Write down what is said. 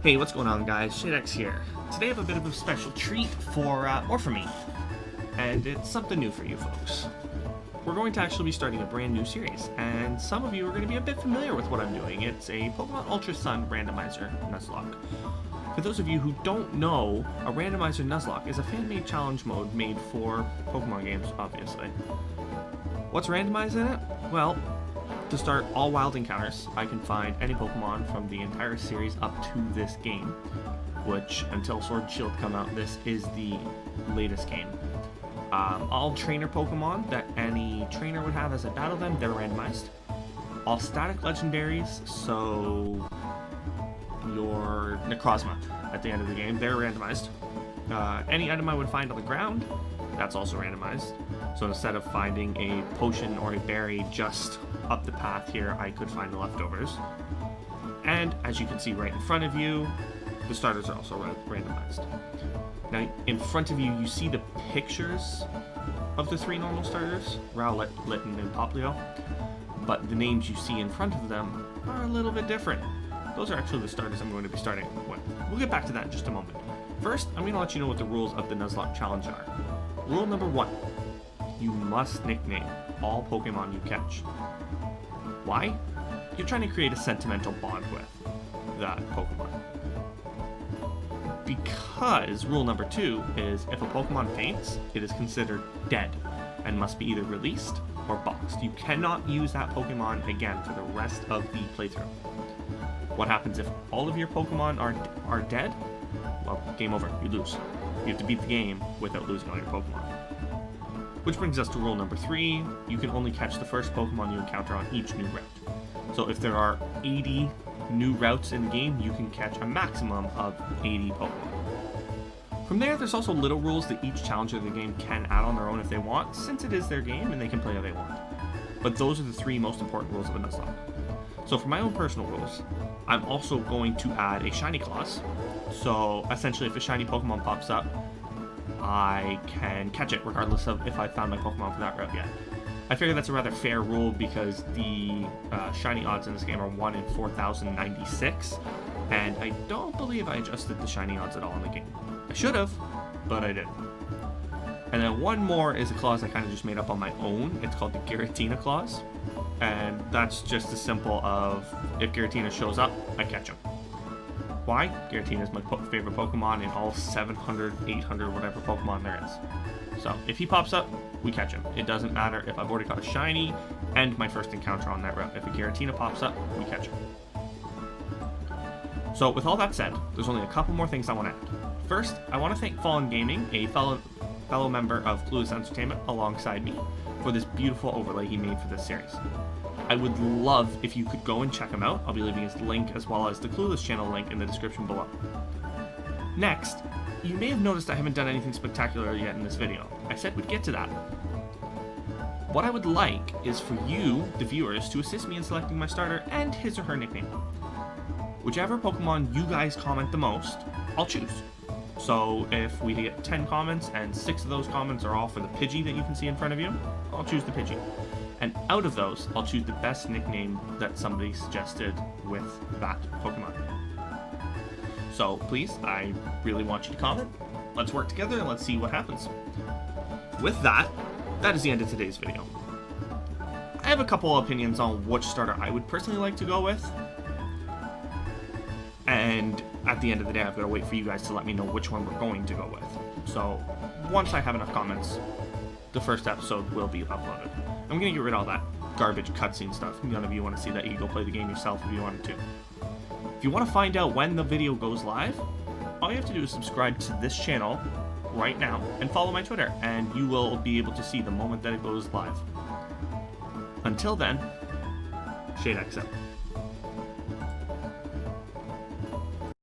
Hey, what's going on, guys? ShadeX here. Today I have a bit of a special treat for me, and it's something new for you folks. We're going to actually be starting a brand new series, and some of you are going to be a bit familiar with what I'm doing. It's a Pokemon Ultra Sun Randomizer Nuzlocke. For those of you who don't know, a Randomizer Nuzlocke is a fan-made challenge mode made for Pokemon games, obviously. What's randomized in it? Well, to start all wild encounters, I can find any Pokemon from the entire series up to this game, which, until Sword and Shield come out, this is the latest game. All trainer Pokemon that any trainer would have as I battle them, they're randomized. All static legendaries, so your Necrozma at the end of the game, they're randomized. Any item I would find on the ground, that's also randomized. So instead of finding a potion or a berry just up the path here, I could find the leftovers. And as you can see right in front of you, the starters are also randomized. Now, in front of you, you see the pictures of the three normal starters, Rowlet, Litten, and Poplio, but the names you see in front of them are a little bit different. Those are actually the starters I'm going to be starting with. We'll get back to that in just a moment. First, I'm going to let you know what the rules of the Nuzlocke challenge are. Rule number 1. You must nickname all Pokemon you catch. Why? You're trying to create a sentimental bond with that Pokemon. Because rule number 2 is if a Pokemon faints, it is considered dead and must be either released or boxed. You cannot use that Pokemon again for the rest of the playthrough. What happens if all of your Pokemon are dead? Well, game over. You lose. You have to beat the game without losing all your Pokemon. Which brings us to rule number 3. You can only catch the first Pokemon you encounter on each new route. So if there are 80 new routes in the game, you can catch a maximum of 80 Pokemon. From there, there's also little rules that each challenger of the game can add on their own if they want, since it is their game and they can play how they want. But those are the 3 most important rules of a Nuzlocke. So for my own personal rules, I'm also going to add a shiny clause. So essentially, if a shiny Pokemon pops up, I can catch it regardless of if I found my Pokemon for that route yet. I figure that's a rather fair rule because the shiny odds in this game are 1 in 4,096, and I don't believe I adjusted the shiny odds at all in the game. I should have, but I didn't. And then one more is a clause I kind of just made up on my own. It's called the Giratina clause, and that's just as simple of if Giratina shows up, I catch him. Why? Giratina is my favorite Pokemon in all 700, 800, whatever Pokemon there is. So if he pops up, we catch him. It doesn't matter if I've already got a shiny and my first encounter on that route. If a Giratina pops up, we catch him. So with all that said, there's only a couple more things I want to add. First, I want to thank Fallen Gaming, a fellow member of Clueless Entertainment alongside me, for this beautiful overlay he made for this series. I would love if you could go and check him out. I'll be leaving his link as well as the Clueless channel link in the description below. Next, you may have noticed I haven't done anything spectacular yet in this video. I said we'd get to that. What I would like is for you, the viewers, to assist me in selecting my starter and his or her nickname. Whichever Pokemon you guys comment the most, I'll choose. So if we get 10 comments and 6 of those comments are all for the Pidgey that you can see in front of you, I'll choose the Pidgey. And out of those, I'll choose the best nickname that somebody suggested with that Pokemon. So please, I really want you to comment. Let's work together and let's see what happens. With that, that is the end of today's video. I have a couple opinions on which starter I would personally like to go with. And at the end of the day, I've got to wait for you guys to let me know which one we're going to go with. So once I have enough comments, the first episode will be uploaded. I'm going to get rid of all that garbage cutscene stuff. None of you want to see that. You can go play the game yourself if you wanted to. If you want to find out when the video goes live, all you have to do is subscribe to this channel right now and follow my Twitter, and you will be able to see the moment that it goes live. Until then, ShadeX out.